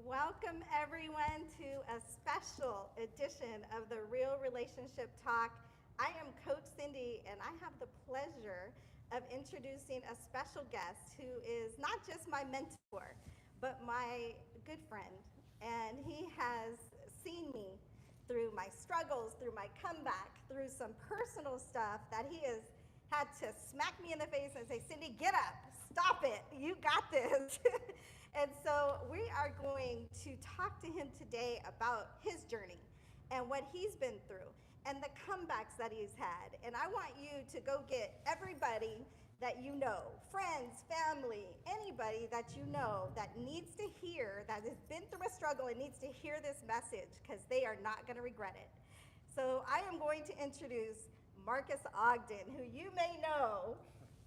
Welcome, everyone, to a special edition of the Real Relationship Talk. I am Coach Cindy, and I have the pleasure of introducing a special guest who is not just my mentor, but my good friend. And he has seen me through my struggles, through my comeback, through some personal stuff that he has had to smack me in the face and say, Cindy, get up, stop it, you got this. And so we are going to talk to him today about his journey and what he's been through and the comebacks that he's had. And I want you to go get everybody that you know, friends, family, anybody that you know that needs to hear, that has been through a struggle and needs to hear this message because they are not going to regret it. So I am going to introduce Marcus Ogden, who you may know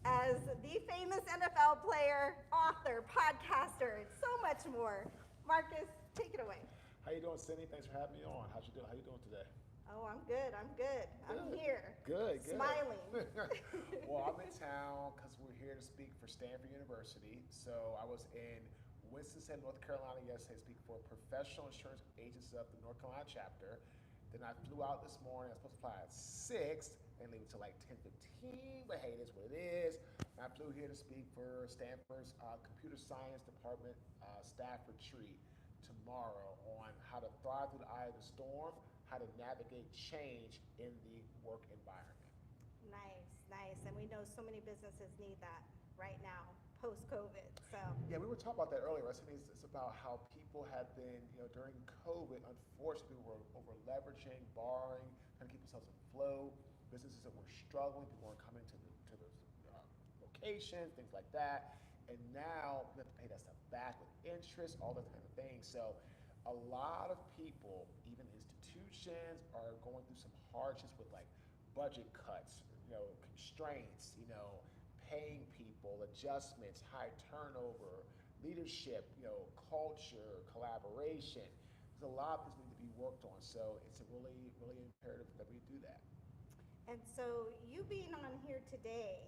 as the famous NFL player, author, podcaster, and so much more. Marcus, take it away. How you doing, Cindy? Thanks for having me on. How you doing? How you doing today? Oh, I'm good. I'm good. I'm here. Good. Smiling. Well, I'm in town because we're here to speak for Stanford University. So I was in Winston-Salem, North Carolina yesterday speaking for Professional Insurance Agents of the North Carolina chapter. Then I flew out this morning. I was supposed to fly at 6 and leave until like 10:15, but hey, it is what it is. And I flew here to speak for Stanford's Computer Science Department staff retreat tomorrow on how to thrive through the eye of the storm, how to navigate change in the work environment. Nice, nice. And we know so many businesses need that right now, post-COVID. So Yeah, we were talking about that earlier. Right? It's about how people have been, during COVID, unfortunately, people were over leveraging, borrowing, trying to keep themselves afloat. Businesses that were struggling, people weren't coming to the locations, things like that. And now we have to pay that stuff back with interest, all that kind of thing. So a lot of people, even institutions, are going through some hardships with like budget cuts, constraints, paying people, adjustments, high turnover, leadership, culture, collaboration. There's a lot of things that need to be worked on. So it's a really, really imperative that we do that. And so, you being on here today,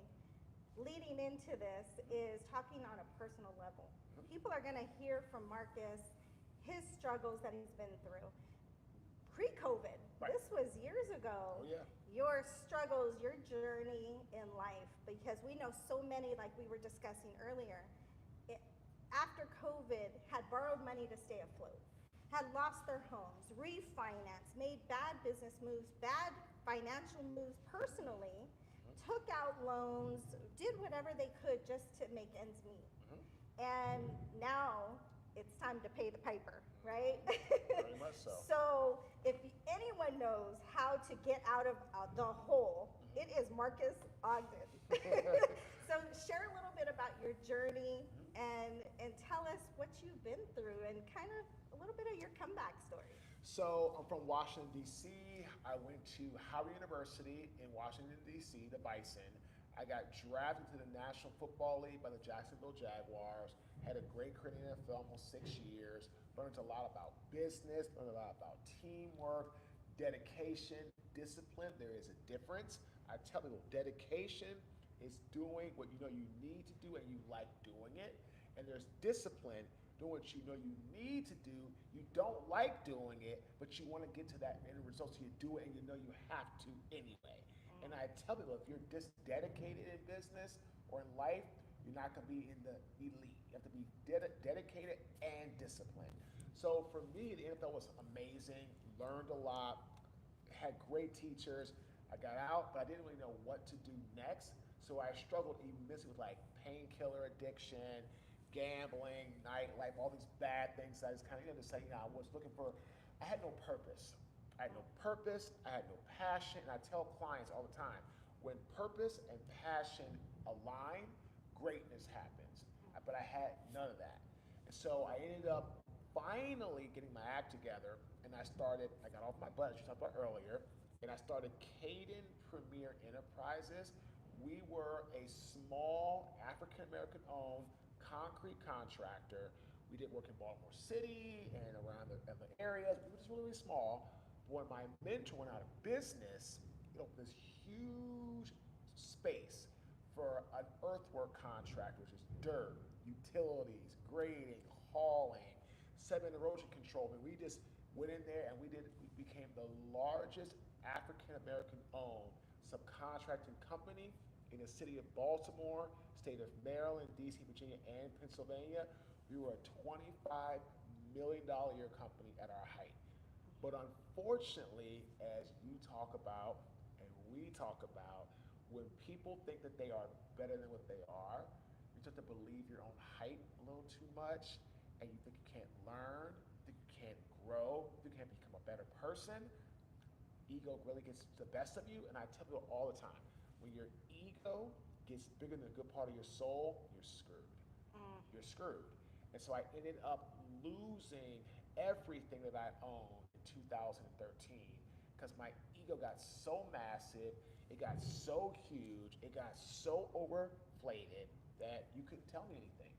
leading into this, is talking on a personal level. People are going to hear from Marcus his struggles that he's been through. Pre-COVID, Right. this was years ago. Oh, yeah. Your struggles, your journey in life, because we know so many, like we were discussing earlier, it, after COVID, had borrowed money to stay afloat, had lost their homes, refinanced, made bad business moves, bad financial moves personally, took out loans, did whatever they could just to make ends meet. And now it's time to pay the piper, right? Very much so. So if anyone knows how to get out of the hole, it is Marcus Ogden. So share a little bit about your journey and tell us what you've been through and kind of a little bit of your comeback story. So I'm from Washington, D.C. I went to Howard University in Washington, D.C., the Bison. I got drafted to the National Football League by the Jacksonville Jaguars. Had a great career in the NFL, almost 6 years. Learned a lot about business, learned a lot about teamwork, dedication, discipline. There is a difference. I tell people dedication is doing what you know you need to do and you like doing it. And there's discipline, doing what you know you need to do. You don't like doing it, but you want to get to that end result, so you do it and you know you have to anyway. And I tell people, if you're this dedicated in business or in life, you're not going to be in the elite. You have to be dedicated and disciplined. So for me, the NFL was amazing. Learned a lot. Had great teachers. I got out, but I didn't really know what to do next. So I struggled immensely with like painkiller addiction, gambling, nightlife, all these bad things. I just kind of just saying, I was looking for. I had no purpose. I had no purpose. I had no passion. And I tell clients all the time, when purpose and passion align, greatness happens. But I had none of that. And so I ended up finally getting my act together, and I got off my butt, as you talked about earlier, and I started Caden Premier Enterprises. We were a small African American owned concrete contractor. We did work in Baltimore City and around the areas. We were just really, really small. But when my mentor went out of business, it opened this huge space for an earthwork contractor, which is dirt, utilities, grading, hauling, sediment erosion control. And we just went in there and we became the largest African American owned subcontracting company in the city of Baltimore, state of Maryland, DC, Virginia, and Pennsylvania. We were a $25 million a year company at our height. But unfortunately, as you talk about and we talk about, when people think that they are better than what they are, you start to believe your own height a little too much, and you think you can't learn, think you can't grow, think you can't become a better person. Ego really gets the best of you, and I tell people all the time, when your ego gets bigger than the good part of your soul, you're screwed. You're screwed. And so I ended up losing everything that I owned in 2013 because my ego got so massive, it got so huge, it got so overinflated that you couldn't tell me anything.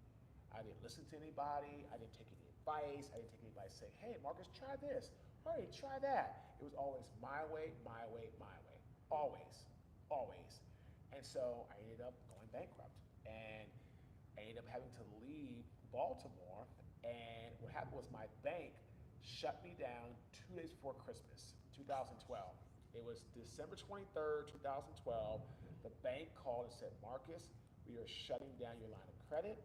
I didn't listen to anybody, I didn't take any advice, I didn't take anybody say, hey, Marcus, try this, hey, try that. It was always my way, my way, my way. Always, always. And so I ended up going bankrupt. And I ended up having to leave Baltimore. And what happened was my bank shut me down 2 days before Christmas, 2012. It was December 23rd, 2012. The bank called and said, Marcus, we are shutting down your line of credit,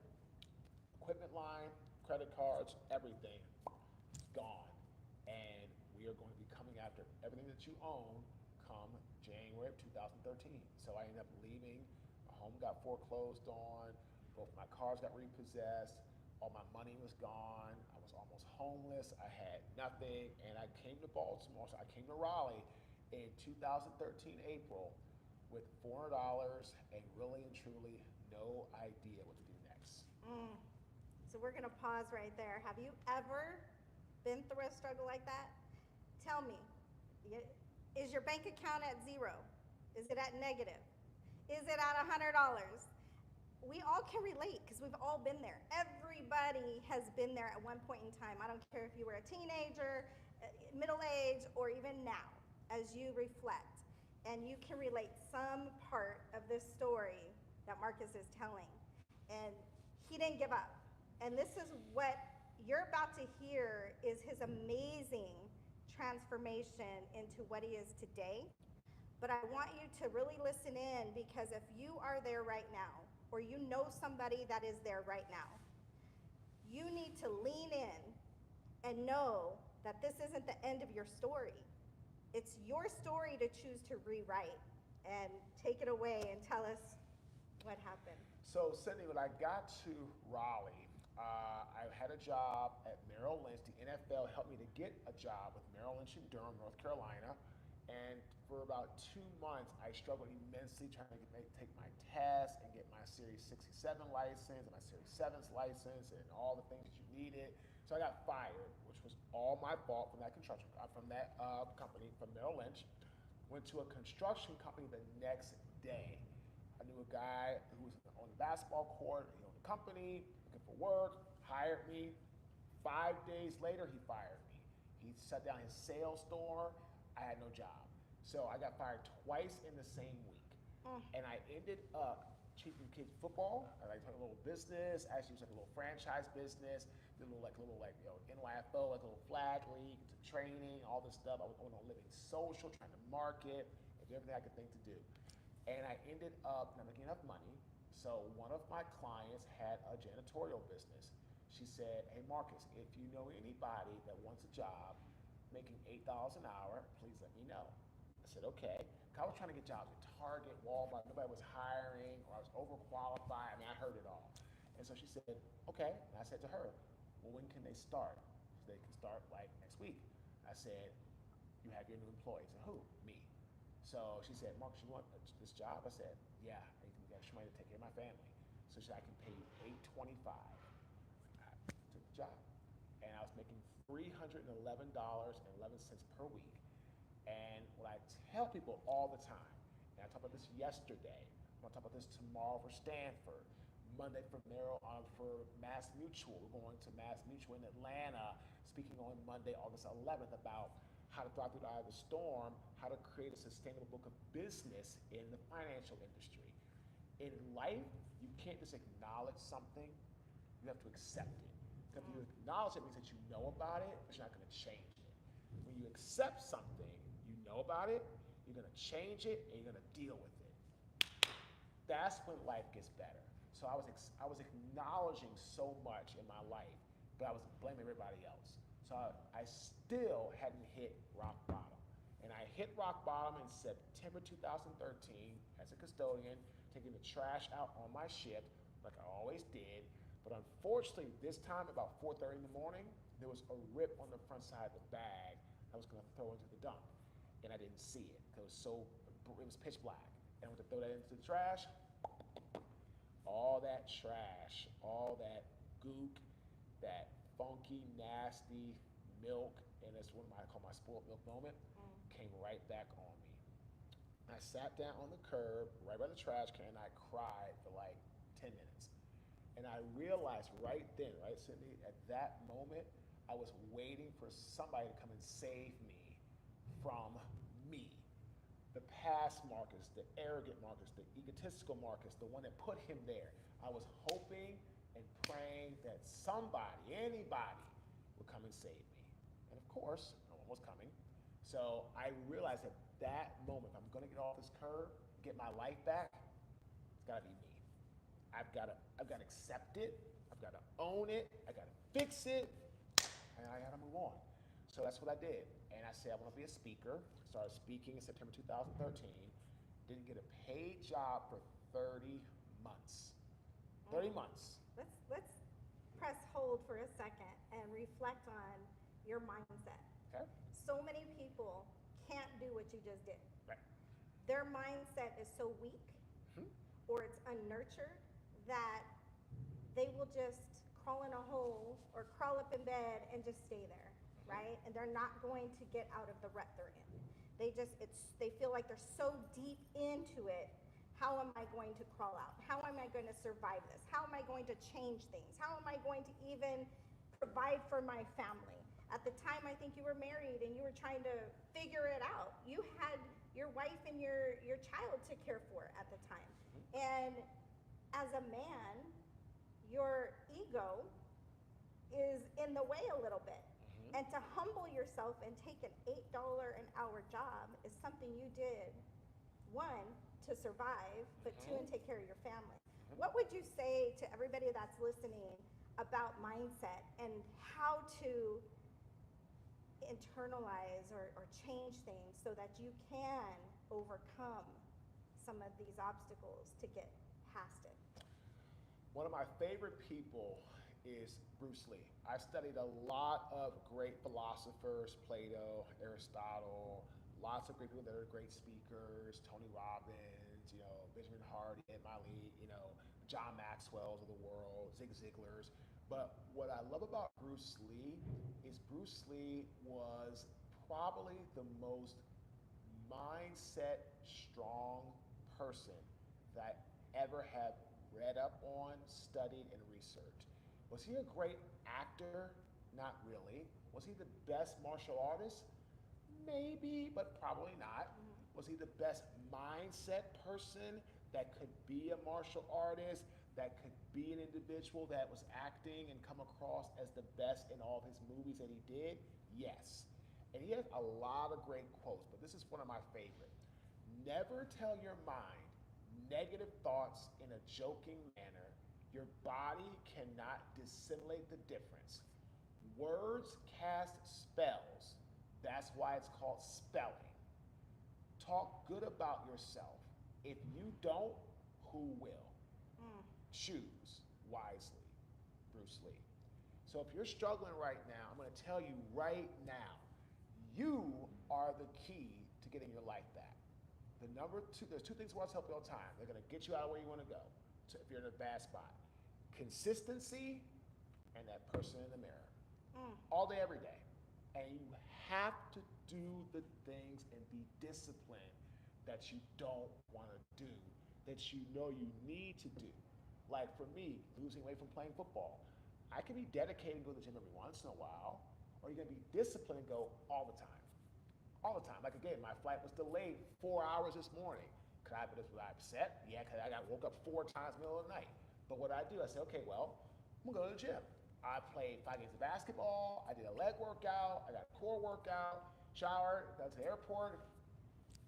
equipment line, credit cards, everything, gone. And we are going to be coming after everything that you own come January of 2013. So I ended up leaving. My home got foreclosed on. Both my cars got repossessed. All my money was gone. I was almost homeless. I had nothing. And I came to Baltimore. So I came to Raleigh in 2013 April with $400 and really and truly no idea what to do next. So we're going to pause right there. Have you ever been through a struggle like that? Tell me, is your bank account at zero? Is it at negative? Is it at $100? We all can relate because we've all been there. Everybody has been there at one point in time. I don't care if you were a teenager, middle age, or even now, as you reflect. And you can relate some part of this story that Marcus is telling. And he didn't give up. And this is what you're about to hear is his amazing transformation into what he is today. But I want you to really listen in because if you are there right now, or you know somebody that is there right now, you need to lean in and know that this isn't the end of your story. It's your story to choose to rewrite. And take it away and tell us what happened. So, Cindy, when I got to Raleigh, I had a job at Merrill Lynch. The NFL helped me to get a job with Merrill Lynch in Durham, North Carolina. And for about 2 months, I struggled immensely trying to take my test and get my Series 67 license and my Series 7's license and all the things that you needed. So I got fired, which was all my fault from that company, from Merrill Lynch. Went to a construction company the next day. I knew a guy who was on the basketball court, he owned a company, looking for work, hired me. 5 days later, he fired me. He shut down his sales store. I had no job. So I got fired twice in the same week. And I ended up teaching kids football. I like a little business. Actually, it was like a little franchise business. Did a little NYFO, like a little flag league, training, all this stuff. I was on living social, trying to market, and do everything I could think to do. And I ended up not making enough money. So one of my clients had a janitorial business. She said, hey, Marcus, if you know anybody that wants a job making $8 an hour, please let me know. I said, okay. I was trying to get jobs at Target, Walmart. Nobody was hiring, or I was overqualified. I mean, I heard it all. And so she said, okay. And I said to her, well, when can they start? She said, they can start like next week. I said, you have your new employees. And who? Me. So she said, Marcus, you want this job? I said, yeah, I can get somebody to take care of my family. So she said, I can pay you $8.25. I took the job. And I was making $311.11 per week. And what I tell people all the time, and I talked about this yesterday, I'm going to talk about this tomorrow for Stanford, Monday for Mass Mutual. We're going to Mass Mutual in Atlanta, speaking on Monday, August 11th, about how to thrive through the eye of the storm, how to create a sustainable book of business in the financial industry. In life, you can't just acknowledge something, you have to accept it. So if you acknowledge it, means that you know about it, but you're not going to change it. When you accept something, you know about it, you're going to change it, and you're going to deal with it. That's when life gets better. So I was acknowledging so much in my life, but I was blaming everybody else. So I still hadn't hit rock bottom. And I hit rock bottom in September 2013 as a custodian, taking the trash out on my shift, like I always did. But unfortunately, this time about 4:30 in the morning, there was a rip on the front side of the bag I was going to throw into the dump. And I didn't see it because it was pitch black. And I went to throw that into the trash. All that trash, all that gook, that funky, nasty milk, and that's what I call my spoiled milk moment, came right back on me. I sat down on the curb right by the trash can and I cried for like 10 minutes. And I realized right then, right, Cindy, at that moment, I was waiting for somebody to come and save me from me. The past Marcus, the arrogant Marcus, the egotistical Marcus, the one that put him there. I was hoping and praying that somebody, anybody, would come and save me. And of course, no one was coming. So I realized at that moment, if I'm going to get off this curb, get my life back, it's got to be me. I've got to accept it. I've got to own it. I got to fix it, and I got to move on. So that's what I did. And I said I want to be a speaker. Started speaking in September 2013. Didn't get a paid job for 30 months. 30 months. Let's press hold for a second and reflect on your mindset. Okay. So many people can't do what you just did. Right. Their mindset is so weak or it's unnurtured that they will just crawl in a hole or crawl up in bed and just stay there, right? And they're not going to get out of the rut they're in. They feel like they're so deep into it. How am I going to crawl out? How am I going to survive this? How am I going to change things? How am I going to even provide for my family? At the time, I think you were married and you were trying to figure it out. You had your wife and your child to care for at the time. And as a man, your ego is in the way a little bit. And to humble yourself and take an $8 an hour job is something you did, one, to survive, but two, and take care of your family. What would you say to everybody that's listening about mindset and how to internalize or change things so that you can overcome some of these obstacles to get past it? One of my favorite people is Bruce Lee. I've studied a lot of great philosophers, Plato, Aristotle, lots of great people that are great speakers, Tony Robbins, Benjamin Hardy, Ed Miley, John Maxwell's of the world, Zig Ziglar's. But what I love about Bruce Lee is Bruce Lee was probably the most mindset strong person that I ever have read up on, studied, and researched. Was he a great actor? Not really. Was he the best martial artist? Maybe, but probably not. Was he the best mindset person that could be a martial artist, that could be an individual that was acting and come across as the best in all of his movies that he did? Yes. And he has a lot of great quotes, but this is one of my favorite. Never tell your mind negative thoughts in a joking manner. Your body cannot dissimulate the difference. Words cast spells. That's why it's called spelling. Talk good about yourself. If you don't, who will? Choose wisely. Bruce Lee. So if you're struggling right now, I'm going to tell you right now, you are the key to getting your life back. There's two things I want to help you all the time. They're going to get you out of where you want to go if you're in a bad spot. Consistency and that person in the mirror. All day, every day. And you have to do the things and be disciplined that you don't want to do, that you know you need to do. Like for me, losing weight from playing football. I can be dedicated and go to the gym every once in a while, or you're going to be disciplined and go all the time. All the time. Like again, my flight was delayed 4 hours this morning. Was I upset? Yeah, because I got woke up 4 times in the middle of the night. But what I do, I say, okay, well, I'm going to go to the gym. I played 5 games of basketball. I did a leg workout. I got a core workout, showered, got to the airport.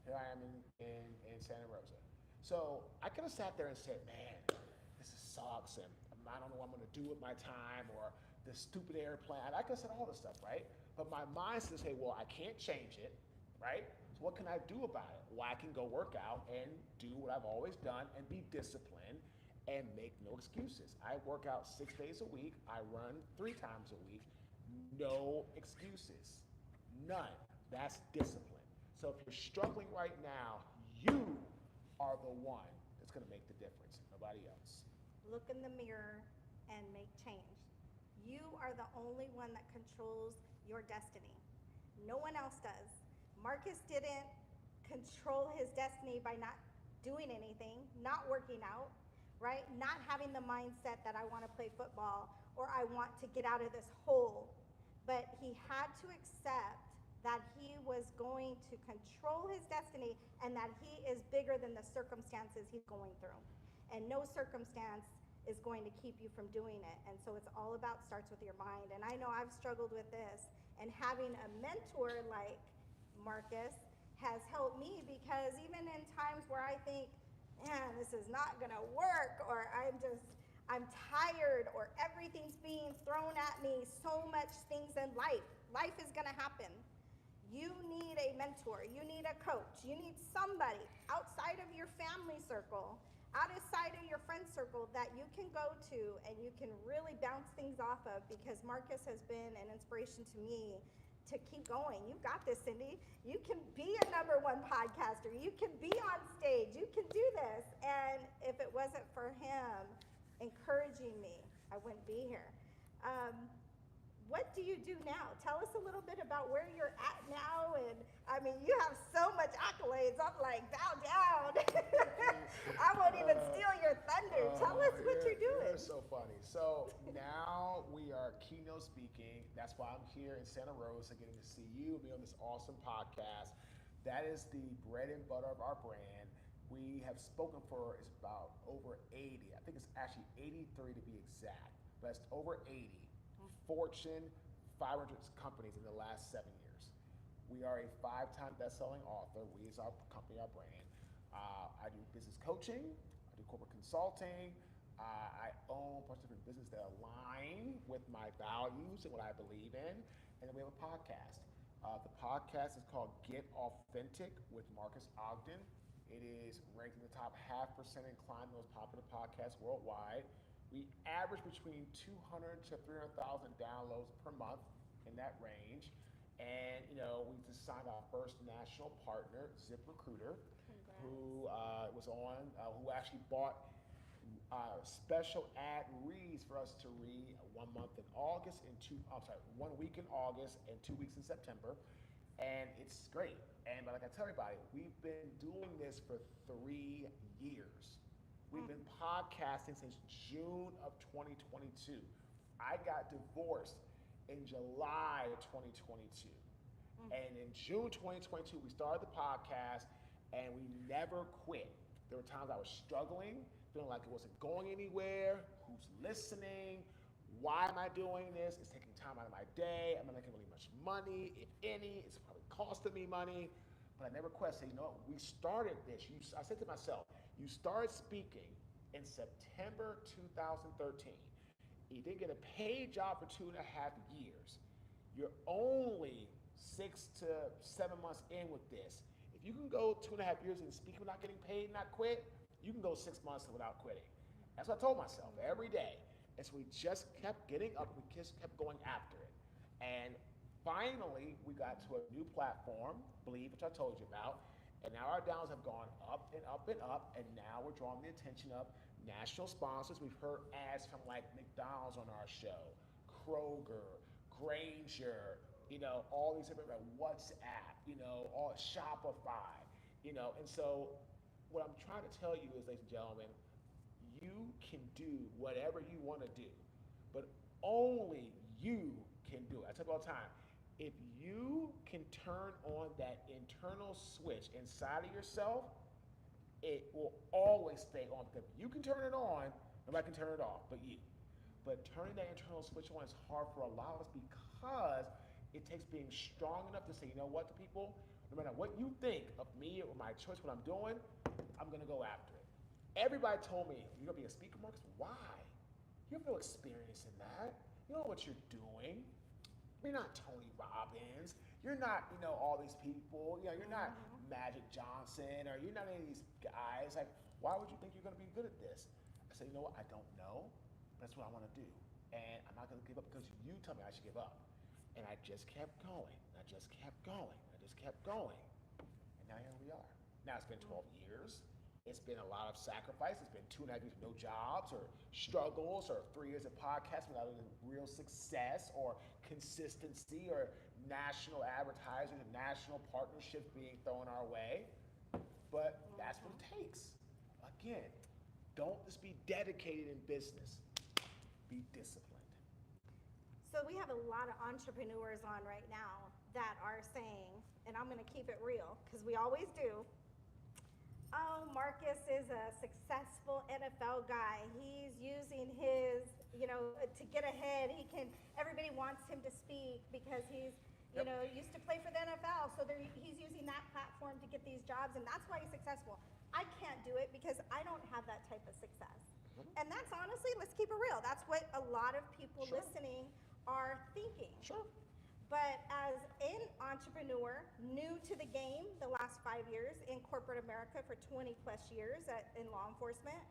Here I am in Santa Rosa. So I could have sat there and said, man, this sucks, and I don't know what I'm going to do with my time, or this stupid airplane. I could have said all this stuff, right? But my mind says, hey, well, I can't change it, right? So what can I do about it? Well, I can go work out and do what I've always done and be disciplined and make no excuses. I work out 6 days a week. I run 3 times a week. No excuses. None. That's discipline. So if you're struggling right now, you are the one that's going to make the difference, nobody else. Look in the mirror and make change. You are the only one that controls your destiny. No one else does. Marcus didn't control his destiny by not doing anything, not working out, right? Not having the mindset that I want to play football or I want to get out of this hole. But he had to accept that he was going to control his destiny and that he is bigger than the circumstances he's going through. And no circumstance is going to keep you from doing it. And so it's all about starts with your mind. And I know I've struggled with this, and having a mentor like Marcus has helped me, because even in times where I think, man, this is not going to work, or I'm tired, or everything's being thrown at me, so much things in life. Life is going to happen. You need a mentor. You need a coach. You need somebody outside of your family circle, outside of your friend circle, that you can go to and you can really bounce things off of, because Marcus has been an inspiration to me to keep going. You got this, Cindy. You can be a #1 podcaster. You can be on stage. You can do this. And if it wasn't for him encouraging me, I wouldn't be here. What do you do now? Tell us a little bit about where you're at now. And I mean, you have so much accolades. I'm like, bow down. I won't even steal your thunder. Tell us what you're doing. You're so funny. So now we are keynote speaking. That's why I'm here in Santa Rosa, getting to see you and be on this awesome podcast. That is the bread and butter of our brand. We have spoken for, it's about over 80. I think it's actually 83 to be exact, but it's over 80 Fortune 500 companies in the last 7 years. We are a 5-time best-selling author. We is our company, our brand. I do business coaching. I do corporate consulting. I own a bunch of different businesses that align with my values and what I believe in. And then we have a podcast. The podcast is called Get Authentic with Marcus Ogden. It is ranked in the top 0.5% and climbing the most popular podcasts worldwide. We average between 200 to 300,000 downloads per month, in that range. And we just signed our first national partner, ZipRecruiter, who was on, who actually bought special ad reads for us to read 1 month in August and 1 week in August and 2 weeks in September. And it's great. But like I tell everybody, we've been doing this for 3 years. We've been podcasting since June of 2022. I got divorced in July of 2022. And in June 2022, we started the podcast, and we never quit. There were times I was struggling, feeling like it wasn't going anywhere. Who's listening? Why am I doing this? It's taking time out of my day. I'm not making really much money, if any. It's probably costing me money. But I never quit. I said, we started this. I said to myself, you started speaking in September 2013. You didn't get a paid job for 2.5 years. You're only 6 to 7 months in with this. If you can go 2.5 years and speak without getting paid, not quit, you can go 6 months without quitting. That's what I told myself every day. And so we just kept getting up. We just kept going after it. And finally, we got to a new platform, Believe, which I told you about. And now our downloads have gone up and up and up. And now we're drawing the attention of national sponsors. We've heard ads from like McDonald's on our show, Kroger, Granger, all these different, WhatsApp, all Shopify, And so what I'm trying to tell you is, ladies and gentlemen, you can do whatever you want to do, but only you can do it. I tell you all the time, if you can turn on that internal switch inside of yourself, it will always stay on. Because if you can turn it on, nobody can turn it off but you. But turning that internal switch on is hard for a lot of us because it takes being strong enough to say, you know what, to people, no matter what you think of me or my choice, what I'm doing, I'm gonna go after it. Everybody told me, you're gonna be a speaker, Marcus? Why? You have no experience in that. You don't know what you're doing. You're not Tony Robbins. You're not, all these people. You're not Magic Johnson or you're not any of these guys. Like, why would you think you're going to be good at this? I said, you know what? I don't know. That's what I want to do. And I'm not going to give up because you tell me I should give up. And I just kept going. I just kept going. I just kept going. And now here we are. Now it's been 12 years. It's been a lot of sacrifice. It's been 2.5 years of no jobs or struggles or 3 years of podcasting without any real success or consistency or national advertisers and national partnerships being thrown our way. But that's what it takes. Again, don't just be dedicated in business. Be disciplined. So we have a lot of entrepreneurs on right now that are saying, and I'm going to keep it real because we always do, oh, Marcus is a successful NFL guy. He's using his, to get ahead. Everybody wants him to speak because he's, used to play for the NFL. So he's using that platform to get these jobs, and that's why he's successful. I can't do it because I don't have that type of success. And that's honestly, let's keep it real. That's what a lot of people listening are thinking. Sure. But as an entrepreneur, new to the game the last 5 years, in corporate America for 20 plus years in law enforcement,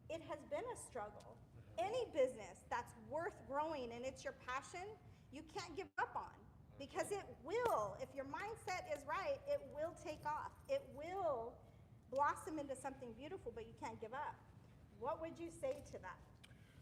it has been a struggle. Any business that's worth growing and it's your passion, you can't give up on because it will. If your mindset is right, it will take off. It will blossom into something beautiful, but you can't give up. What would you say to that?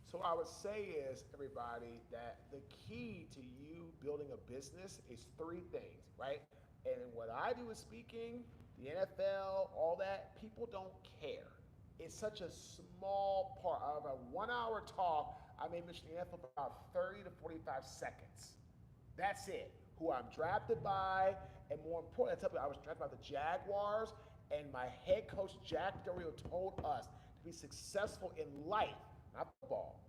So what I would say is, everybody, that the key to you building a business is 3 things, right? And what I do with speaking, the NFL, all that, people don't care. It's such a small part of a 1-hour talk. I may mention the NFL for about 30 to 45 seconds. That's it. Who I'm drafted by, and more importantly, I tell you, I was drafted by the Jaguars, and my head coach, Jack Del Rio, told us to be successful in life, not football,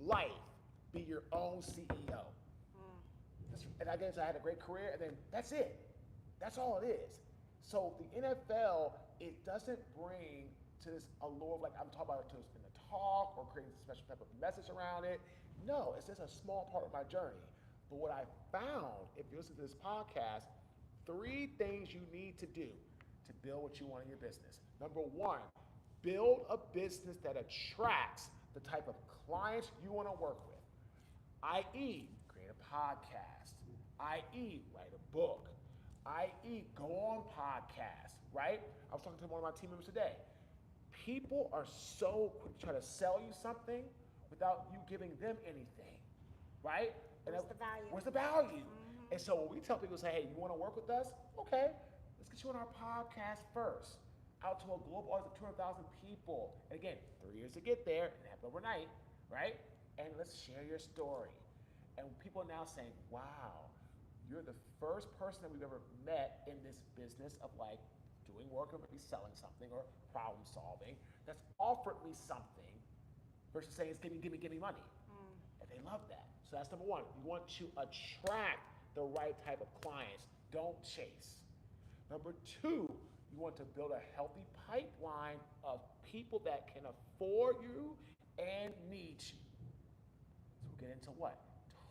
life, be your own CEO. And I guess I had a great career, and then that's it. That's all it is. So the NFL, it doesn't bring to this allure of like I'm talking about it in the talk or creating a special type of message around it. No, it's just a small part of my journey. But what I found, if you listen to this podcast, 3 things you need to do to build what you want in your business. Number 1, build a business that attracts the type of clients you want to work with, i.e., create a podcast, i.e., write a book, i.e., go on podcasts, right? I was talking to one of my team members today. People are so quick to try to sell you something without you giving them anything, right? Where's the value? Where's the value? And so when we tell people, say, hey, you want to work with us? Okay, let's get you on our podcast first. Out to a global audience of 200,000 people. And again, 3 years to get there, and happen overnight, right? And let's share your story. And people are now saying, wow, you're the first person that we've ever met in this business of like doing work or maybe selling something or problem solving that's offered me something versus saying, give me money. And they love that. So that's number 1. You want to attract the right type of clients. Don't chase. Number 2, you want to build a healthy pipeline of people that can afford you and need you. So we'll get into what?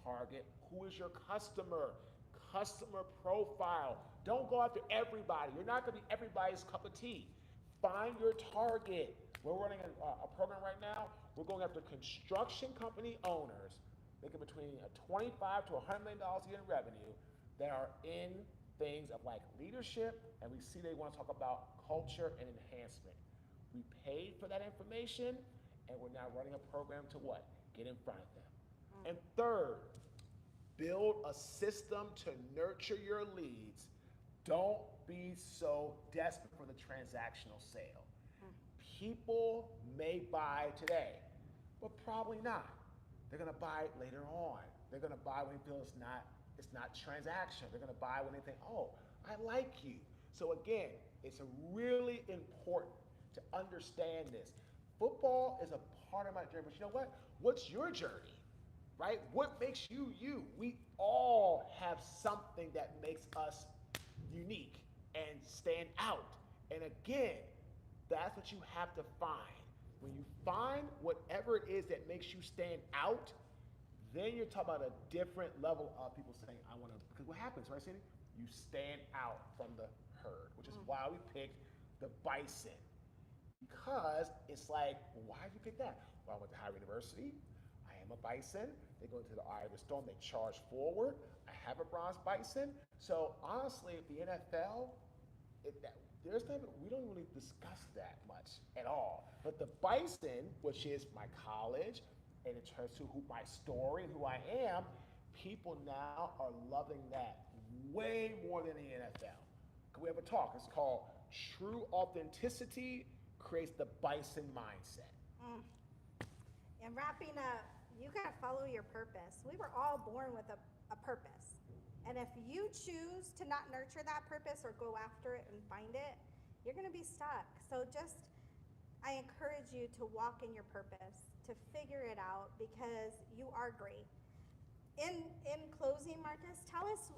Target. Who is your customer? Customer profile. Don't go after everybody. You're not going to be everybody's cup of tea. Find your target. We're running a program right now. We're going after construction company owners making between $25 to $100 million a year in revenue that are in things of like leadership, and we see they want to talk about culture and enhancement. We paid for that information, and we're now running a program to what? Get in front of them. And third, build a system to nurture your leads. Don't be so desperate for the transactional sale. People may buy today, but probably not. They're gonna buy later on. They're gonna buy when they feel it's not transaction. They're gonna buy when they think, oh, I like you. So again, it's really important to understand this. Football is a part of my journey, but you know what? what's your journey, right? What makes you you? We all have something that makes us unique and stand out. And again, that's what you have to find. When you find whatever it is that makes you stand out, then you're talking about a different level of people saying, I want to, because what happens, right, Cindy? You stand out from the herd, which is why we picked the bison. Because it's like, well, why did you pick that? Well, I went to Howard University. I am a bison. They go into the eye of the storm. They charge forward. I have a bronze bison. So honestly, the NFL, there's nothing, we don't really discuss that much at all. But the bison, which is my college, and in terms of who my story and who I am, people now are loving that way more than the NFL. We have a talk. It's called True Authenticity Creates the Bison Mindset. Mm. And wrapping up, you got to follow your purpose. We were all born with a purpose. And if you choose to not nurture that purpose or go after it and find it, you're going to be stuck. So I encourage you to walk in your purpose, to figure it out, because you are great. In closing, Marcus, tell us,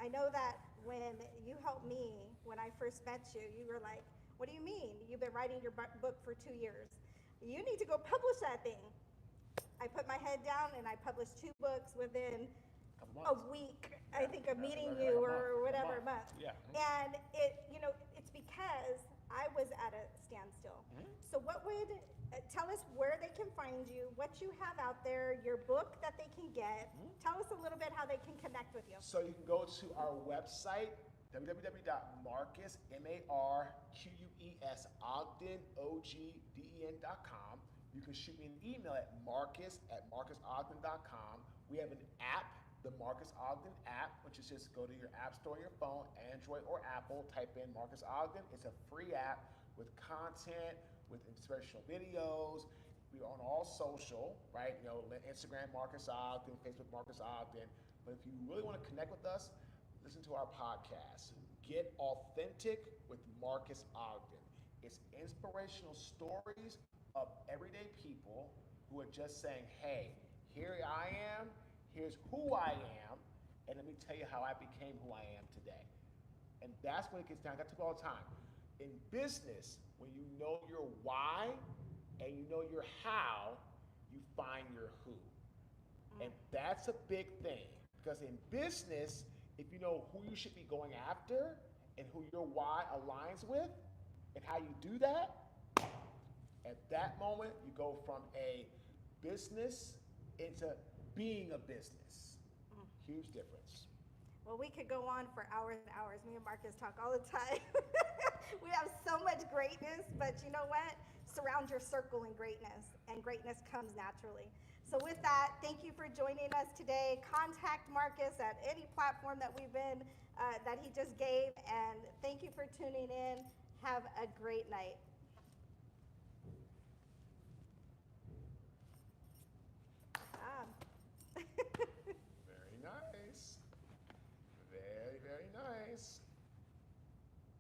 I know that when you helped me, when I first met you, you were like, what do you mean? You've been writing your book for 2 years. You need to go publish that thing. I put my head down and I published 2 books within a week, I think, of meeting you, or whatever, month. Yeah. And it's because I was at a standstill. So tell us where they can find you, what you have out there, your book that they can get. Tell us a little bit how they can connect with you. So you can go to our website, www.marcus, M-A-R-Q-U-E-S, Ogden, O-G-D-E-N.com. You can shoot me an email at marcus@marcusogden.com. We have an app, the Marcus Ogden app, which is just go to your app store on your phone, Android or Apple, type in Marcus Ogden. It's a free app with content, with inspirational videos. We're on all social, right? Instagram Marcus Ogden, Facebook Marcus Ogden. But if you really want to connect with us, listen to our podcast, Get Authentic with Marcus Ogden. It's inspirational stories of everyday people who are just saying, hey, here I am, here's who I am, and let me tell you how I became who I am today. And that's when it gets down. I tell people all the time. In business, when you know your why and you know your how, you find your who. And that's a big thing. Because in business, if you know who you should be going after and who your why aligns with and how you do that, at that moment, you go from a business into being a business. Huge difference. Well, we could go on for hours and hours. Me and Marcus talk all the time. We have so much greatness, but you know what? Surround your circle in greatness, and greatness comes naturally. So with that, thank you for joining us today. Contact Marcus at any platform that that he just gave, and thank you for tuning in. Have a great night.